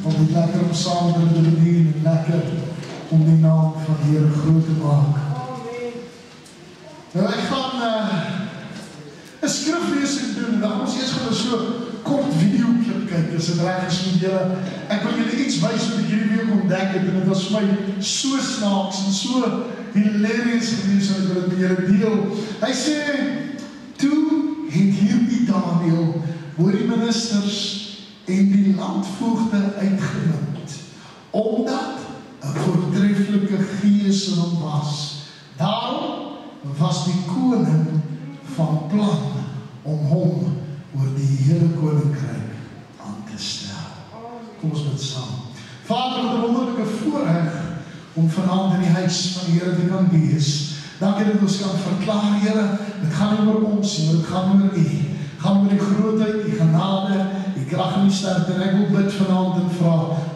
Altyd lekker om saam te bedien en lekker om die naam van die Here groot te maak. Nou ek gaan 'n skriflesing doen en dan ons eers gaan so kort videoklip kyk, as dit reg is met julle. Ek wil julle iets wys wat ek hierdie week ontdek het en dit was vir my so snaaks en so hilarious gewees en ek wil dit met julle deel. Hy sê, toe het hierdie Daniël oor die ministers en die landvoogde uitgemunt, omdat 'n voortreffelike gees in hom was. Daarom was die koning van plan om hom oor die hele koninkryk aan te stel. Kom ons bid saam. Vader, wat 'n wonderlike voorreg om vanaand in die huis van die Here te kan wees. Dankie dat ons kan verklaar, Here, dit gaan nie oor ons nie, dit gaan oor U. Het gaan oor die grootheid, die genade, die krag en die sterkte. En ek wil bid vanaand en vra,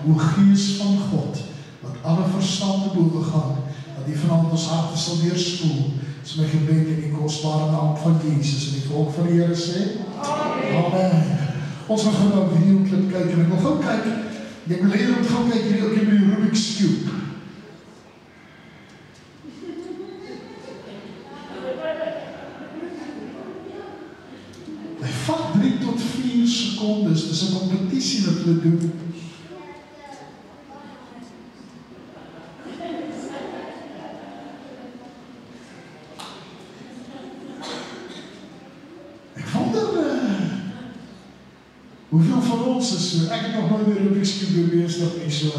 o Gees van God, wat alle verstand te boven gaan, dat U vanaand ons harte sal weerspoel. Dis my gebed in die kostbare naam van Jesus en die volk van die Here sê. Amen. Amen. Ons gaan nou 'n videoklip kyk en ek wil gou kyk. Ek wil hier moet gou kyk hierdie ook met die Rubik's Cube. Hy vat 3 tot 4 sekondes. Dis 'n kompetisie wat hulle doen. Hoeveel van ons is so? Ek het nog nooit die Rubik's Cube gewees nog nie so.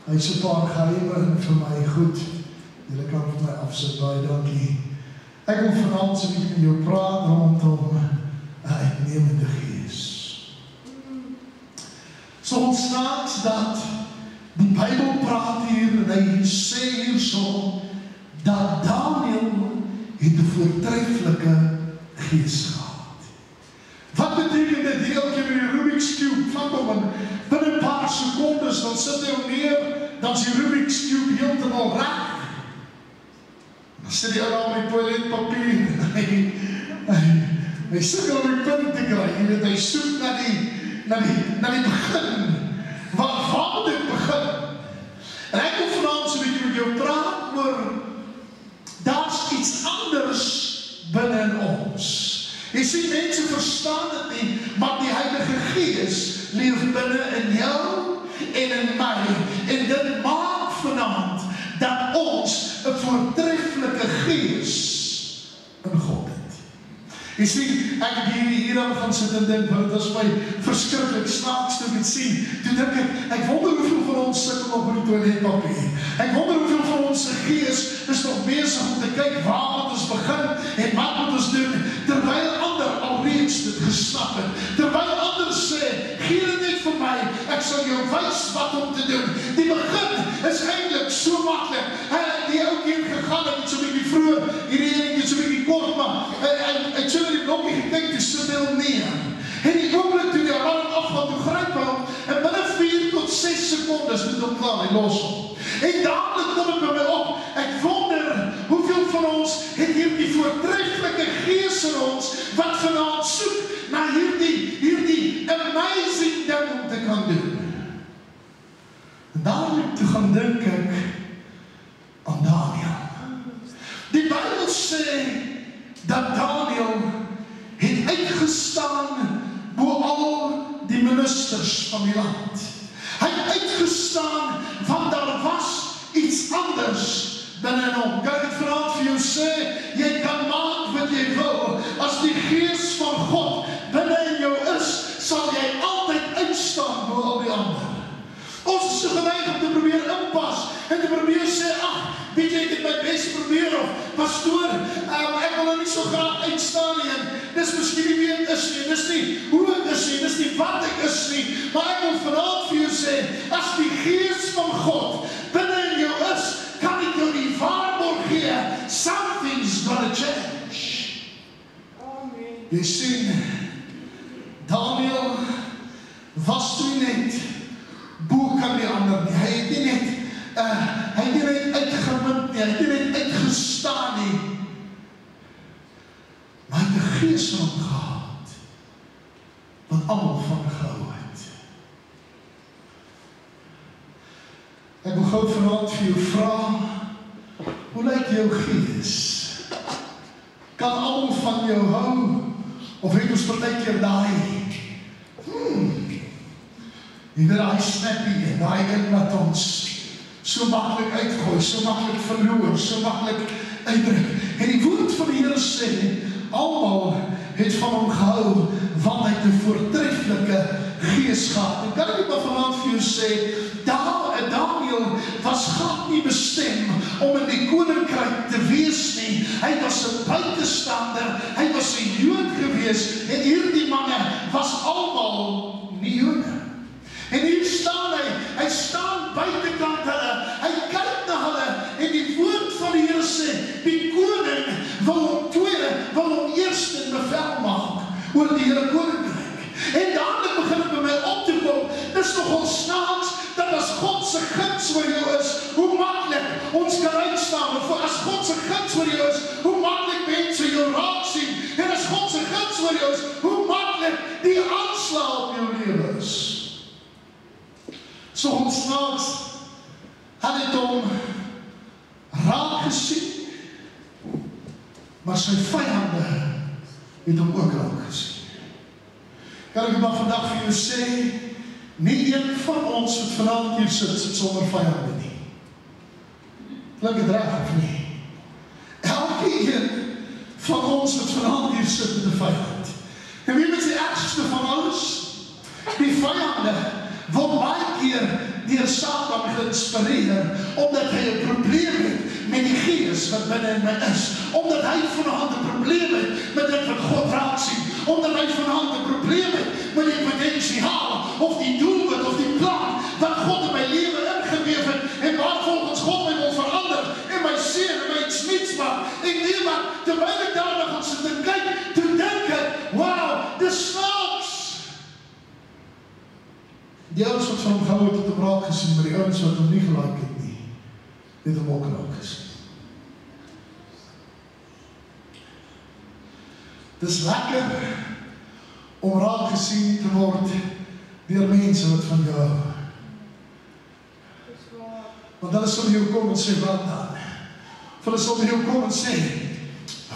Hy is 'n paar geheime vir my goed. Julle kan vir my afsit, baie dankie. Ek wil vanaand so 'n bietjie met jou praat rondom 'n uitnemende gees. So ons staat dat die Bybel praat hier en hy sê hierso dat Daniël het 'n voortreffelike gees gehad. Wat beteken dit heeltjie met die Rubik's Cube? Vat hom en binne 'n paar sekondes, dan sit hy hom neer, dan is die Rubik's Cube heeltemal reg. Dan sit hy daar met die toiletpapier en hy sukkel om die punt te kry. Jy weet, hy soek na die begin. Waar dit begin? En ek wil vanaand so 'n bietjie met jou praat oor, daar's iets anders binne in ons. Jy sien, mense verstaan dit nie, maar die Heilige Gees leef binne in jou en in my. En dit maak vanaand dat ons 'n voortreffelike gees in God het. Jy sien, ek het hier aan gaan sit en dink, want dit was my verskriklik snaaks toe ek het sien. Toe dink ek wonder hoeveel van ons sukkel nog met die toiletpapier. Ek wonder hoeveel van ons se gees is nog besig om te kyk waar moet ons begin en wat moet ons doen, terwyl ander alreeds dit gesnap het. Terwyl ander sê, gee dit net vir my, ek sal jou wys wat om te doen. Die begin is eintlik so maklik. Die ou keer gegaan het so 'n bietjie vroeër, hierdie enetjie so 'n bietjie kort, maar ek sê die blokkie gekyk, toe sit hy hom neer. En die oomblik toe die alarm afgaan, toe gryp hy hom, en binne 4 tot 6 sekondes moet hom klaar, hy los hom. En dadelik kom het by my op, ek wonder, hoeveel van ons het hierdie voortreffelike gees in ons, wat vanaand soek na hierdie amazing ding om te kan doen. En daarom te gaan dink ek aan Daniël. Die Bybel sê dat Daniël het uitgestaan bo al die ministers van die land. Hy het uitgestaan, want daar was iets anders binne in hom. Kan ek vanaand vir jou sê, jy kan maak wat jy wil. As die gees van God binne in jou is, sal jy altyd uitstaan bo al die ander. Ons is so geneig om te probeer inpas en te probeer sê, weet jy, ek het my best probeer, of pastoor, ek wil nie so graag uitstaan nie, en dis miskien nie wie ek is nie, dis nie hoe ek is nie, dis nie wat ek is nie, maar ek wil vanaand vir jou sê, as die gees van God binne in jou is, kan ek jou die waarborg gee, something's gonna change. Amen. Jy sien, Daniël was toe net bo kan die ander nie. Hy het nie net uitgemunt nie, hy het nie net uitgestaan nie. Maar hy het 'n gees in hom gehad, wat almal van gehou het. vir jou vra, hoe lyk jou gees? Kan almal van jou hou, of het ons partykeer daai, jy weet daai snappy en daai een wat ons so maklik uitgooi, so maklik verloor, so maklik uitdruk. En die woord van die Here sê, almal het van hom gehou, want hy het 'n voortreffelike gees gehad. En kan ek maar vanaand vir jou sê, Daniel was glad nie bestem om in die koninkryk te wees nie. Hy was 'n buitestander, hy was 'n Jood gewees, en hierdie manne was almal nie Jode. En hier staan hy staan buitekant hulle, hy kyk na hulle, en die woord van die Here sê, die koning wil hom eerst in bevel maak, oor die hele koninkryk. En dadelik begin het by my op te kom, dis nogal snaaks, dat as God se guns oor jou is, hoe maklik ons kan uitstaan, en as God se guns oor jou is, hoe maklik mense jou raak sien, en as God se guns oor jou is, hoe maklik die aanslag op jou lewe is. So ons snaaks, hy het hom raak gesien, maar sy vyande het hom ook raak gesien. Kan ek maar vandag vir jou sê, nie een van ons wat vanaand hier sit sonder vyande nie. Klink het reg of nie? Elkeen van ons wat vanaand hier sit met 'n vyand. En wie is die ergste van alles? Die vyande wil baie keer deur Satan geïnspireer, omdat hy 'n probleem het met die gees wat binne in my is, omdat hy vanaand 'n probleem het met dit wat God raak sien, omdat hy vanaand 'n probleem het met die potensiaal, of die doelwit, of die plan, wat God in my lewe ingeweef het, en waar volgens God my wil verander, en my seën, en my iets niets maak, en nee maar, terwyl ek daarna gaan sit en kyk, toe dink ek, wow, dis snaaks. Die ouens wat van hom gehou het hom raak gesien, maar die ouens wat hom nie gelaik het nie, het hom ook raak gesien. Dis lekker om raak gesien te word deur mense wat van jou hou. Want hulle sal jou kom en sê, wat dan? Of hulle sal jou kom en sê,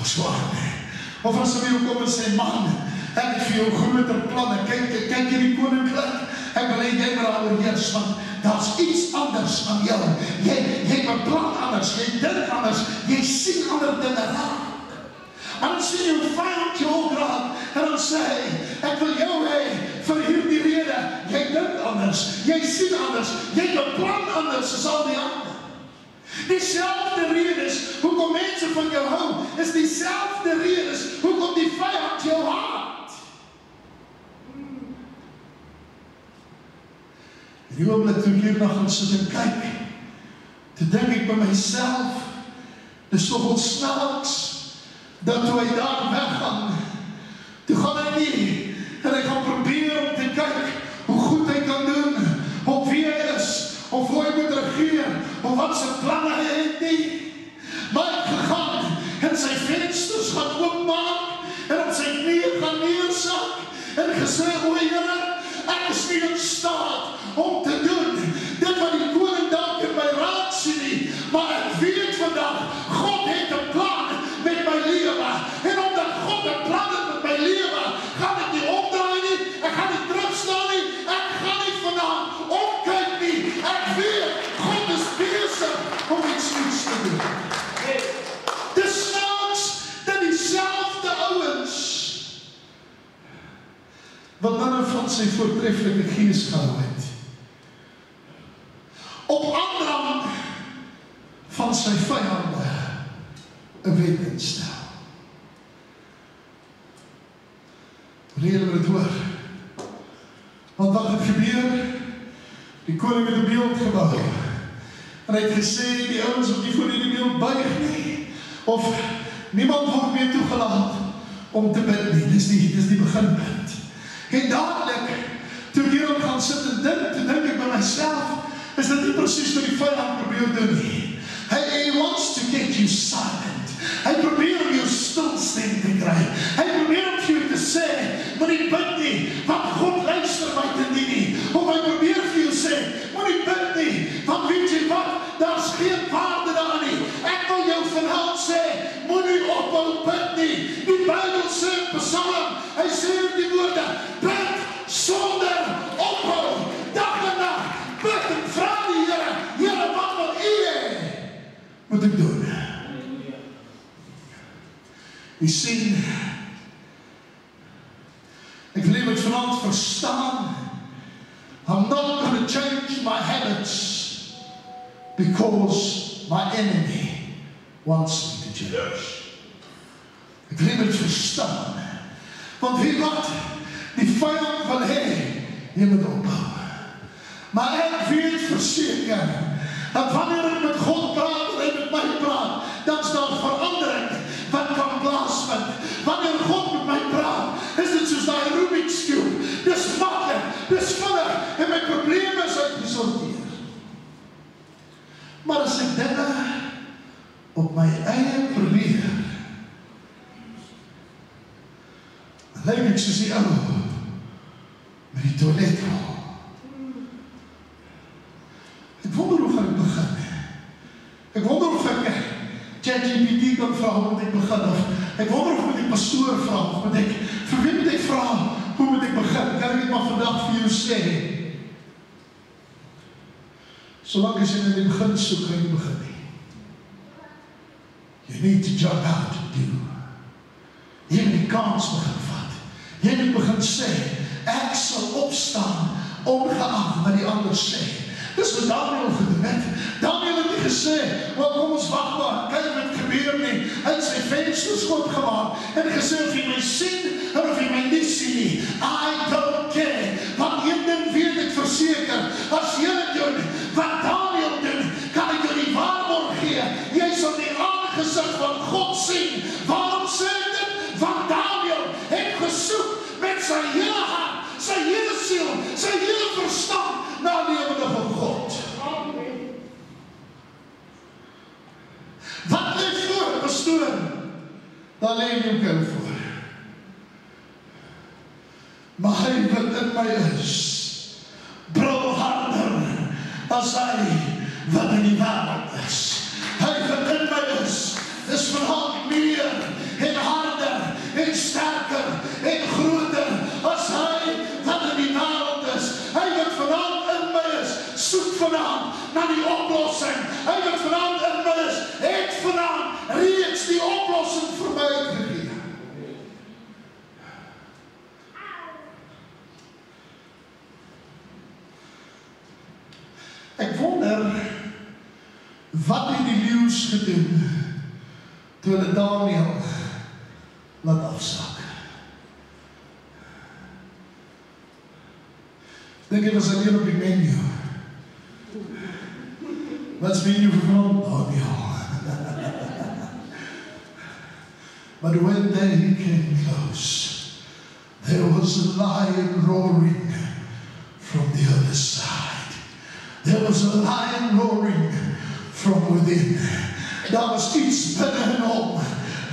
swaar nie. Of hulle sal jou kom en sê, man, ek het vir jou groter planne, kyk hierdie koninkryk, ek wil hê jy maar daar oorheers, want daar's iets anders aan jou. Jy beplan anders, jy dink anders, jy sien ander dinge raak. En dan sien jou vyand jou ook raak, en dan sê hy, ek wil jou hê, vir hierdie rede, jy dink anders, jy sien anders, jy beplan anders as al die ander. Dieselfde redes, hoekom mense van jou hou, is dieselfde redes, hoekom die vyand jou haat. Die oomblik toe ek hierna gaan sit en kyk, toe dink ek by myself, dis nogal snaaks, dat toe hy daar weggaan, toe gaan hy nie, en hy gaan probeer om te kyk, hoe goed hy kan doen, of wie hy is, of hoe hy moet regeer, of wat sy planne hy het nie. Maar hy het gegaan, en sy vensters gaan oopmaak, en op sy knieën gaan neersak, en gesê, o Here, ek is nie in staat om te doen, dit wat die koning dalk in my raad sien nie, maar ek weet vandag, God het 'n plan met my lewe, en omdat God 'n plan het met my lewe, gaan ek nie omdraai nie, ek gaan nie terugstaan nie, ek gaan nie vanaand omkyk nie, ek weet, God is besig om iets nieuws te doen. Dis snaaks dat dieselfde ouens, wat binne van sy voortreffelike gees gehou het, op aandrang van sy vyande 'n wet instel. Wil julle dit hoor? Want wat het gebeur? Die koning het 'n beeld gebou, en hy het gesê, die ouens wat nie voor die beeld buig nie, of niemand word meer toegelaat om te bid nie. Dis die beginpunt. En dadelik, toe ek hierom gaan sit en dink ek by myself, is dit nie presies wat die vyand probeer doen nie. Hy wants to get you silent. Hy probeer om jou stilstem te kry. Hy probeer om vir jou te sê, moenie bid nie, want God luister my te nie. Of hy probeer vir jou sê, moenie bid nie, want weet jy wat, daar's U sien, ek wil met vanaand verstaan, I'm not going to change my habits because my enemy wants me to change. Ek wil met verstaan, want wie wat, die vyand wil hê, jy moet opbou. Maar ek weet verseker, dat wanneer ek met God praat en hy met my praat, dan is daar verandering wat kan plaasvind. Wanneer God met my praat, is dit soos daai Rubik's Cube. Dis maklik, dis vinnig, en my probleme is uitgesorteer. Maar as ek dinge op my eie probeer, dan lyk ek soos die ou met die toiletrol. Ek wonder hoe gaan ek begin. Ek wonder of ek ChatGPT kan vra hoe moet ek begin, of ek wonder of moet ek pastoor vra, of moet ek, vir wie moet ek vra, hoe moet ek begin? Kan ek dit maar vandag vir jou sê? Solank as jy in die begin soek, kan jy begin nie. You need to jump out and do. Jy moet die kans begin vat. Jy moet begin sê, ek sal opstaan, ongeag wat die ander sê. Dis wat Daniel gedoen het. Daniel het nie gesê, wel kom ons wacht maar, kyk wat gebeur nie. Hy het sy vensters oopgemaak en gesê of jy my sien en of jy my nie sien nie. I don't care. Want een ding weet ek verseker, as jy doen wat Daniel doen, kan ek jou die waarborg gee. Jy sal die aangesig van God sien. Waarom sê ek dit? Want Daniel het gesoek met sy hele hart, sy hele siel, sy hele verstand na lewende van God. Wat lê voor, pastoor? Dan lê jy jou voor. Maar hy wat in my is, brul harder as hy wat in die wêreld is. Hy wat in my is vanavond meer en harder en sterker en groter as hy wat in die wêreld is. Hy wat vanavond in my is, soek vanavond na die oplossing. Hy wat vanavond in my is, het vanavond reeds die oplossing vir my gegee. Ek wonder, wat het die leeu's gedoen, toe hulle Daniel laat afsak? Dink jy was alleen op die menu? Wat is menu vir vanavond? Daniel. But when they came close, there was a lion roaring from the other side. There was a lion roaring from within. Daar was iets binne in hom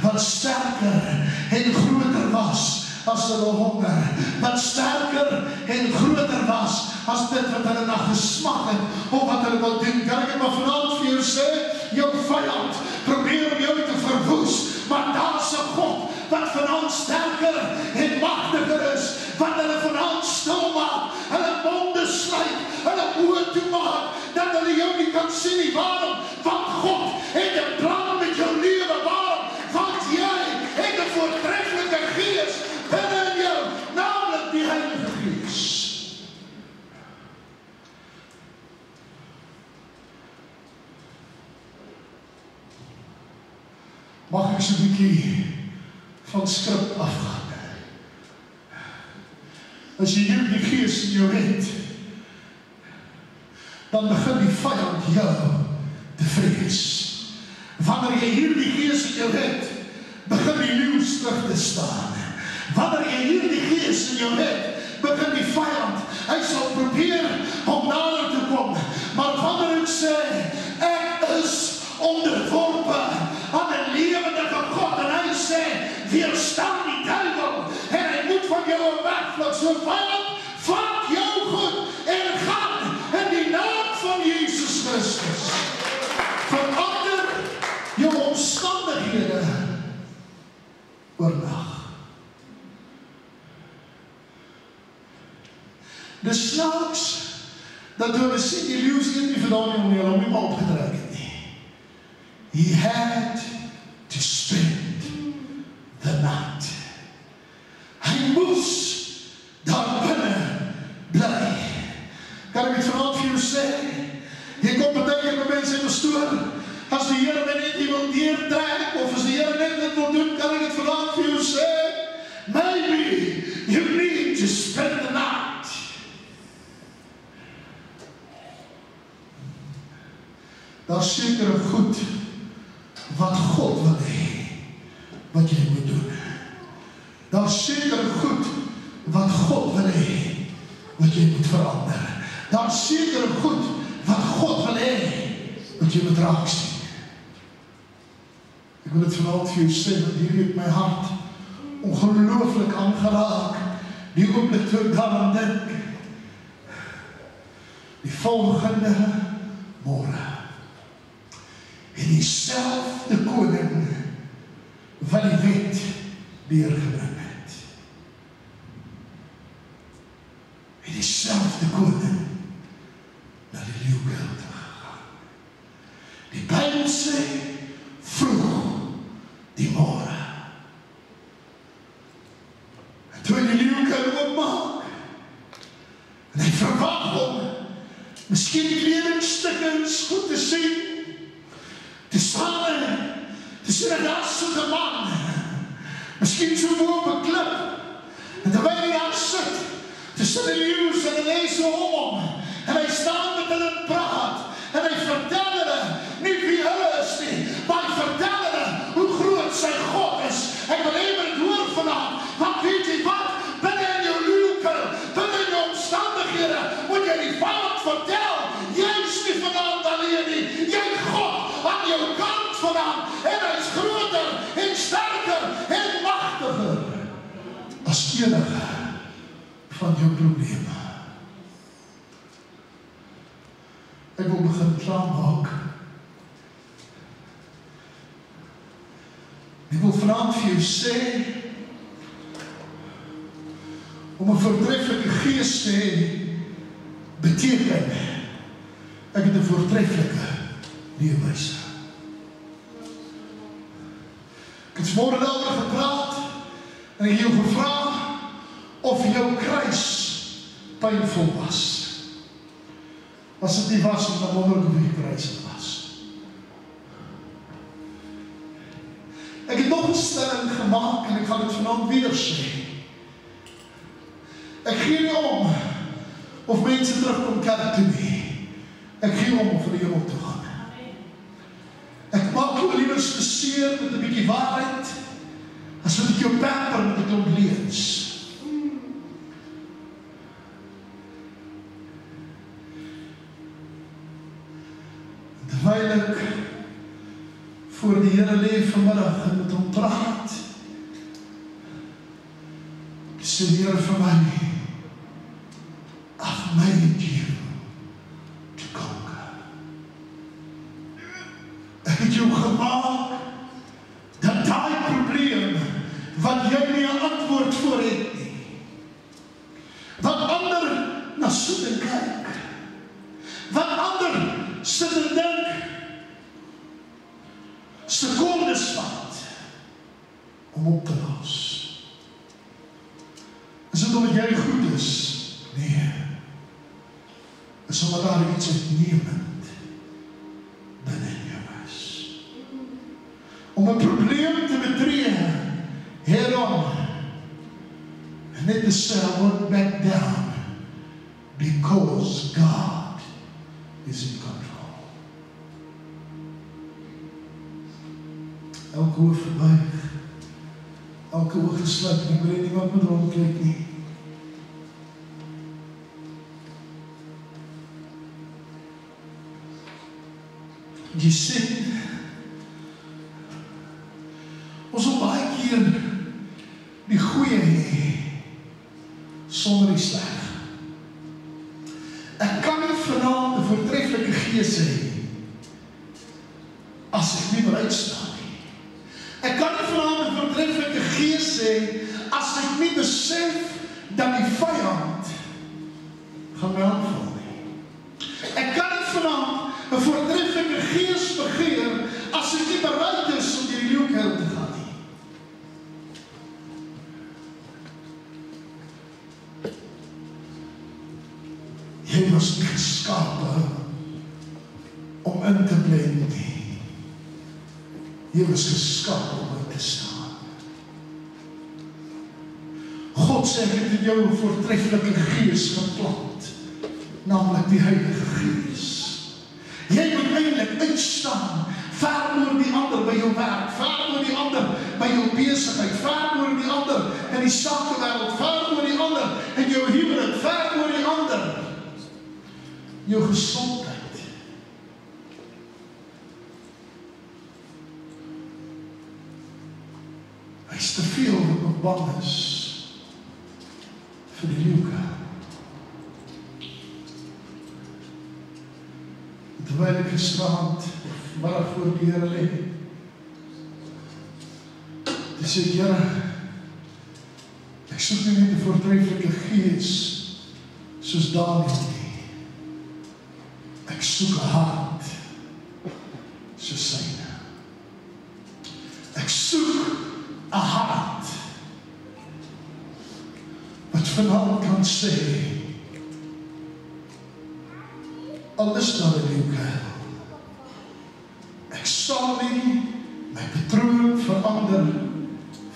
wat sterker en groter was as hulle honger. Wat sterker en groter was as dit wat hulle na gesmag het of wat hulle wil doen. Kan ek het maar vanavond vir jou sê, jou vyand probeer om jou te verwoes, maar daar is 'n God wat vanavond sterker en magtiger is, wat hulle vanavond stil maak, hulle monde sluit, hulle oë toemaak, dat hulle jou nie kan sien nie. Waarom? Want God het 'n plan met jou lewe. Waarom? Want jy het 'n voortreffelike gees binne in jou, naamlik die Heilige Gees. Mag ek so 'n bietjie van skrip afgaan? As jy hierdie gees in jou het, dan begin die vyand jou te vrees. Wanneer jy hierdie gees in jou het, begin die leeu's terug te staan. Wanneer jy hierdie gees in jou het, begin die vyand, hy sal probeer om nader te kom. Maar wanneer ek sê, ek is onderworpe aan 'n lewendige God, en hy sê, weerstaan die duiwel, en hy moet van jou wegvlug. So vyand, vat jou goed en gaan in die naam van Jesus Christus. Verander jou omstandighede oornag. Dis snaaks dat hulle sien die leeu's eet nie vir Daniel nie, hulle hom nie maar opgedruk het nie. He had to spend the Kan ek dit vanaand vir jou sê? Jy kom partykeer by mense en pastoor, as die Here my net nie wil deurtrek, of as die Here net dit wil doen, kan ek dit vanaand vir jou sê? Maybe you need to spend the night. Daar is sekere goed wat God wil hê, wat jy moet doen. Daar is sekere goed wat God wil hê, wat jy moet verander. Daar is sekere goed wat God wil hê, wat jy moet raak sien. Ek wil dit vanaand vir jou sê, want hier het my hart ongelooflik aangeraak, die oomblik toe ek daaraan dink. Die volgende môre het diezelfde koning wat die wet deurgebring het. Het diezelfde koning na die leeukuil toe gegaan. Die Bybel sê, vroeg die môre. En toe die leeukuil oopmaak, en hy verwag hom, miskien die kledingstukkings goed te sien, te staan, te sien en daar soet een man, miskien so boop een klip, en terwijl hy daar sit, tussen die leeuws en hy lees om, en hy staan met hulle en praat, en hy vertel hulle, nie wie hulle is nie, maar hy vertel hulle, hoe groot sy God is. Ek wil even het hoor vanavond, want weet jy wat, binne in jou leeuwkuil, binne in jou omstandighede, moet jy die vijand vertel, jy is nie vanavond alleen nie, jy God aan jou kant vanavond, en hy is groter, en sterker, en machtiger, as enige van jou probleme. Ek wil begin klaarmaak. Ek wil vanavond vir jou sê, om 'n voortreffelike gees te hê, beteken, ek het 'n voortreffelike leefwyse. Ek het môre daaroor gepraat, en ek het jou gevra, of jou kruis pynvol was. As dit nie was, dan wonder ek of die kruis het was. Ek het nog 'n stelling gemaak, en ek gaan dit vanaand weer sê. Ek gee nie om, of mense terugkom kerk toe nie. Ek gee om vir die hemel te gaan. Ek maak jou liewer seer met 'n bietjie waarheid, as wat ek jou pamper met 'n klomp leuns. Terwyl ek voor die Here lê vanmiddag en met hom praat, sê die Here vir my, I've made you to conquer. Ek het jou gemaak, dat daai probleem, wat jy nie 'n antwoord voor het nie, wat ander na sit en kyk, wat ander sit en dink, sekondes vat, om op te los. Is dit omdat jy goed is? Nee. Is omdat daar iets uitnemend binne in jou is. Om 'n probleem te betree, head-on, en net te sê, I won't back down, because God is in control. Elke oog verbuig, elke oog gesluit, en ek wil nie wat met rondkyk nie. Jy sê, ons wil baie keer die goeie hê, sonder die sleg. Ek kan nie vanaand 'n voortreffelike gees hê, as ek nie bereid staan nie. Ek kan nie vanaand 'n voortreffelike gees hê, as ek nie besef, dat die vyand gaan my aanval nie. Ek kan nie vanaand 'n voortreffelike gees begeer, as ek nie bereid is om die leeukuil te gaan nie. Jy was nie geskape om in te blend nie. Jy was geskape om in te staan. God sê, ek het in jou 'n voortreffelike gees geplant, naamlik die Heilige Gees. Jy moet eintlik uitstaan, ver oor die ander by jou werk, ver oor die ander by jou besigheid, ver oor die ander in die sakewêreld, ver oor die ander in jou huwelik, ver oor die ander. Jou gesondheid. Hy is te veel wat nog bang is vir die leeuke. Terwyl ek gisterand middag voor die Here lê, toe sê ek, Here, ek soek nie net 'n voortreffelike gees soos Daniël nie. Ek soek 'n hart soos syne. Ek soek 'n hart wat vanaand kan sê, al is daar 'n leeuke, ek sal nie my patroon verander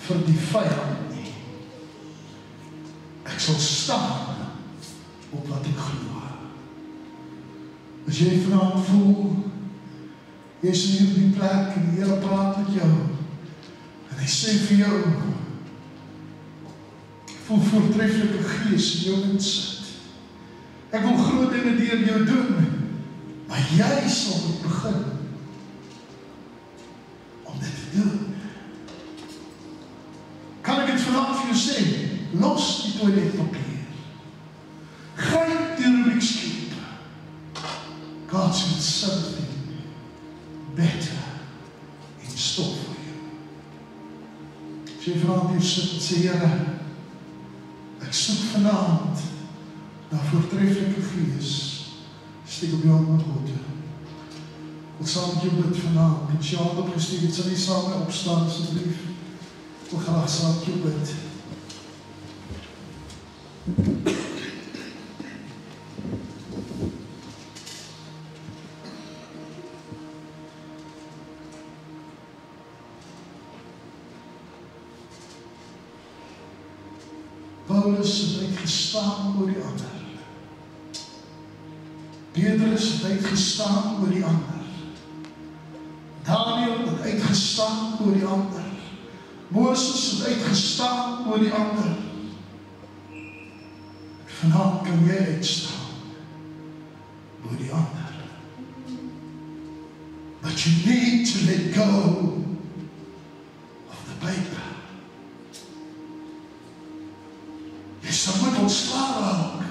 vir die vyand nie. Ek sal staan op wat ek glo. As jy vanaand voel, jy is hier op die plek en die Here praat met jou, en hy sê vir jou, voel voortreffelike gees in jou insit. Ek wil groot dinge deur jou doen, maar jy sal moet begin om dit te doen. Kan ek het vanaand vir jou sê, los die toiletpapier. Gryp die Rubik's Cube. God's got something better in store for you. As jy vanaand hier sit en sê, Here, ek soek vanaand na voortreffelike gees, steek op jou hand na God toe. Ek wil saam met jou bid vanaand, met jou hand opgesteek, het sal nie saam met opstaan, asseblief. Ek wil graag saam met jou bid. Paulus het uitgestaan oor die ander. Petrus het uitgestaan oor die ander. Daniël het uitgestaan oor die ander. Moses het uitgestaan oor die ander. Vanaand kan jy uitstaan oor die ander. But you need to let go of the paper. Jy sal moet ontslaan raak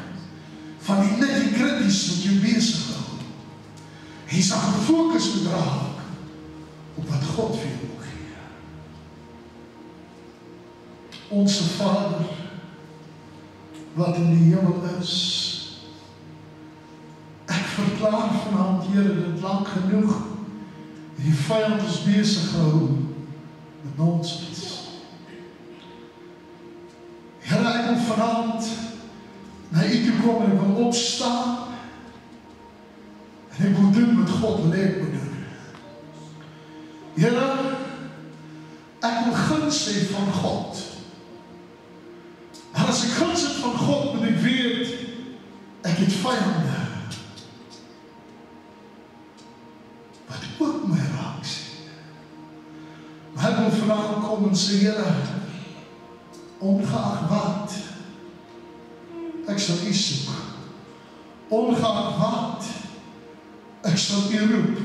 van die nitty-gritties wat jou besig hou. Jy sal gefokus moet raak op wat God vir jou wil gee. Onse Vader, wat in die hemel is, ek verklaar vanaand, Here, dit lank genoeg, die vyand is besig gehou met nonsens. Here, ek wil vanaand na U toe kom en ek wil opstaan en ek wil doen wat God wil hê ek moet doen. Here, ek wil guns hê van God. Maar as ek guns het van God, moet ek weet, ek het vyande wat ook my raak sien. Maar ek wil vanaand kom en sê, Here, ongeag wat, ek sal U soek. Ongeag wat, ek sal U roep.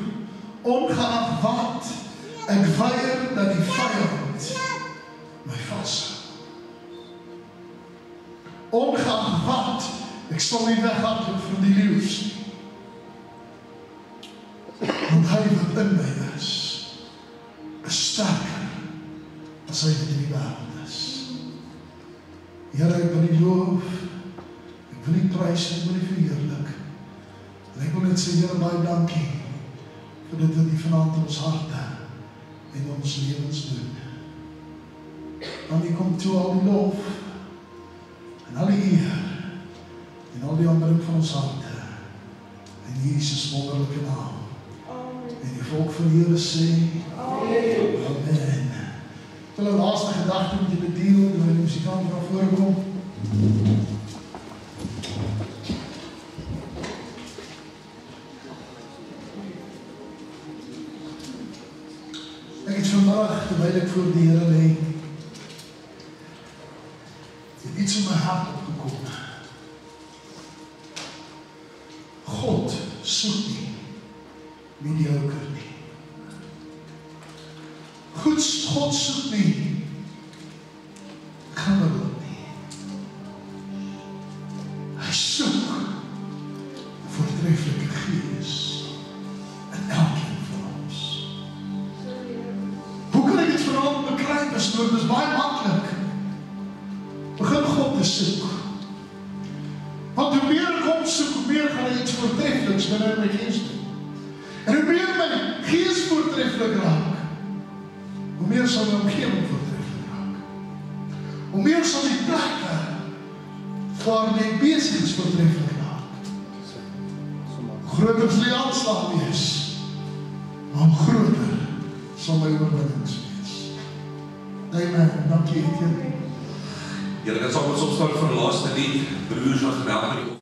Ongeag wat, ek weier dat die vyand my vashou. Ongeag wat, ek sal nie weghardloop van die leeu's nie. Want hy wat in my is sterker as hy wat in die wêreld is. Here, ek wil U loof, ek wil U prys, ek wil U verheerlik. En ek wil net sê, Here, baie dankie vir dit wat U vanaand in ons harte en ons lewens doen. Want U kom toe al die lof en al die eer en al die aanbidding van ons harte in Jesus wonderlike naam. En die volk van die Here sê, Amen. Hulle laaste gedagte met julle deel, terwyl die musikant na vore kom. Ek het vandag, terwyl ek voor die Here lê, het iets in my hart opgekom. God soek nie mediocre nie. God soek nie gemiddeld nie. Hy soek 'n voortreffelike gees in elkeen van ons. Hoe kan ek dit vanaand bekry? Dis baie maklik. Begin God te soek. Want hoe meer ek hom soek, hoe meer gaan hy iets voortreffeliks binne in my gees doen. En hoe meer my gees voortreffelik raak, hoe meer sal my omgewing voortreffelik raak. Hoe meer sal die plekke waarmee ek besig is voortreffelik raak. Hoe groter sal die aanslag wees, maar hoe groter sal my oorwinnings wees. Amen. Dankie, Etienne. Julle kan saam met ons opstaan vir die laaste lied, broers wat geweldig